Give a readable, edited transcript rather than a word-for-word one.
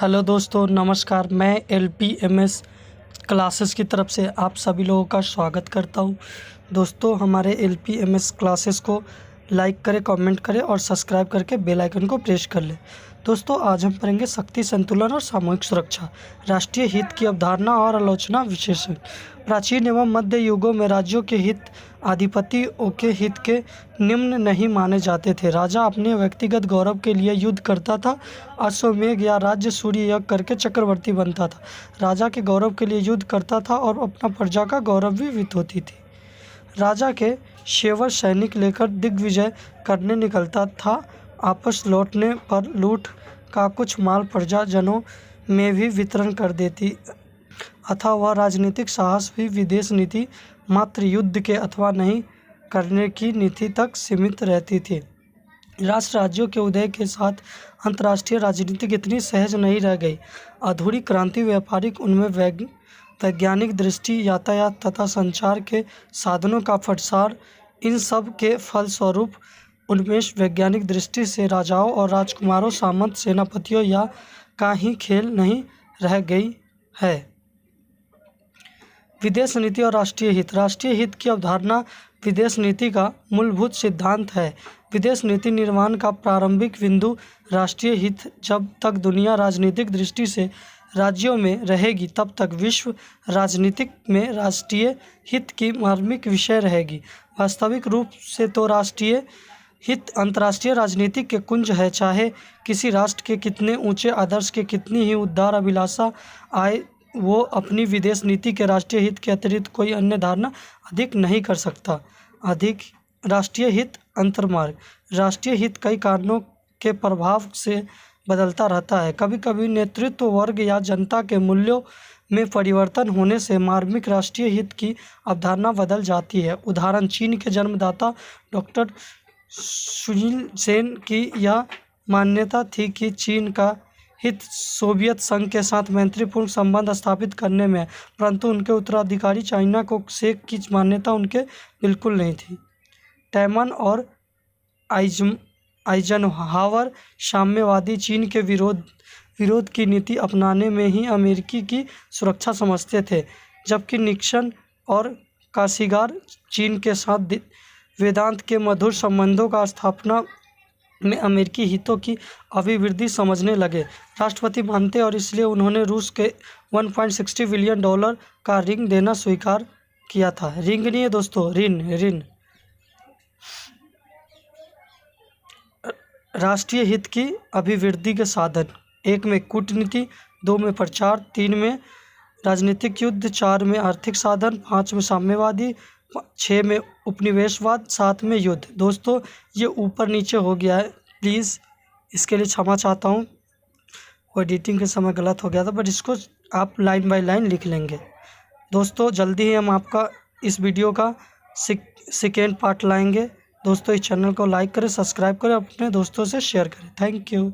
Hello दोस्तों, नमस्कार। मैं एलपीएमएस क्लासेस की तरफ से आप सभी लोगों का स्वागत करता हूं। दोस्तों, हमारे एलपीएमएस क्लासेस को लाइक करें, कमेंट करें और सब्सक्राइब करके बेल आइकन को प्रेस कर लें। दोस्तों, आज हम पढ़ेंगे शक्ति संतुलन और सामूहिक सुरक्षा, राष्ट्रीय हित की अवधारणा और आलोचना विशेषण। प्राचीन एवं मध्य युगों में राज्यों के हित अधिपतियों के हित के निम्न नहीं माने जाते थे। राजा अपने व्यक्तिगत गौरव के लिए युद्ध करता था, अश्वमेध या राज्य सूर्य यज्ञ करके चक्रवर्ती बनता था। राजा के गौरव के लिए युद्ध करता था और अपना प्रजा का गौरव भी वित्त होती थी। राजा के सेवर सैनिक लेकर दिग्विजय करने निकलता था। वापस लौटने पर लूट का कुछ माल प्रजाजनों में भी वितरण कर देती अथवा वह राजनीतिक साहस भी विदेश नीति मात्र युद्ध के अथवा नहीं करने की नीति तक सीमित रहती थी। राष्ट्र राज्यों के उदय के साथ अंतर्राष्ट्रीय राजनीति इतनी सहज नहीं रह गई। अधूरी क्रांति व्यापारिक उनमें वैज्ञानिक दृष्टि, यातायात तथा संचार के साधनों का प्रसार, इन सब के फलस्वरूप उनमें वैज्ञानिक दृष्टि से राजाओं और राजकुमारों, सामंत, सेनापतियों या का ही खेल नहीं रह गई है। विदेश नीति और राष्ट्रीय हित। राष्ट्रीय हित की अवधारणा विदेश नीति का मूलभूत सिद्धांत है। विदेश नीति निर्माण का प्रारंभिक बिंदु राष्ट्रीय हित। जब तक दुनिया राजनीतिक दृष्टि से राज्यों में रहेगी, तब तक विश्व राजनीतिक में राष्ट्रीय हित की मार्मिक विषय रहेगी। वास्तविक रूप से तो राष्ट्रीय हित अंतर्राष्ट्रीय राजनीति के कुंज है। चाहे किसी राष्ट्र के कितने ऊंचे आदर्श के कितनी ही उदार अभिलाषा आए, वो अपनी विदेश नीति के राष्ट्रीय हित के अतिरिक्त कोई अन्य धारणा अधिक नहीं कर सकता। राष्ट्रीय हित अंतर्मार्ग। राष्ट्रीय हित कई कारणों के प्रभाव से बदलता रहता है। कभी कभी नेतृत्व वर्ग या जनता के मूल्यों में परिवर्तन होने से मार्मिक राष्ट्रीय हित की अवधारणा बदल जाती है। उदाहरण, चीन के जन्मदाता डॉक्टर सुशील सेन की यह मान्यता थी कि चीन का हित सोवियत संघ के साथ मैत्रीपूर्ण संबंध स्थापित करने में है, परंतु उनके उत्तराधिकारी चाइना को शेख की मान्यता उनके बिल्कुल नहीं थी। टैमन और आइजनहावर साम्यवादी चीन के विरोध की नीति अपनाने में ही अमेरिकी की सुरक्षा समझते थे, जबकि निक्सन और कासिगार चीन के साथ वेदांत के मधुर संबंधों का स्थापना में अमेरिकी हितों की अभिवृद्धि समझने लगे। राष्ट्रपति मानते और इसलिए उन्होंने रूस के $1.60 बिलियन का ऋण देना स्वीकार किया था। ऋण नहीं है दोस्तों, ऋण। राष्ट्रीय हित की अभिवृद्धि के साधन: 1 में कूटनीति, 2 में प्रचार, 3 में राजनीतिक युद्ध, 4 में आर्थिक साधन, 5 में साम्यवादी, 6 में उपनिवेशवाद, 7 में युद्ध। दोस्तों, ये ऊपर नीचे हो गया है, प्लीज़ इसके लिए क्षमा चाहता हूँ। वो एडिटिंग के समय गलत हो गया था, बट इसको आप लाइन बाय लाइन लिख लेंगे। दोस्तों, जल्दी ही हम आपका इस वीडियो का सेकेंड पार्ट लाएंगे। दोस्तों, इस चैनल को लाइक करें, सब्सक्राइब करें, अपने दोस्तों से शेयर करें। Thank you.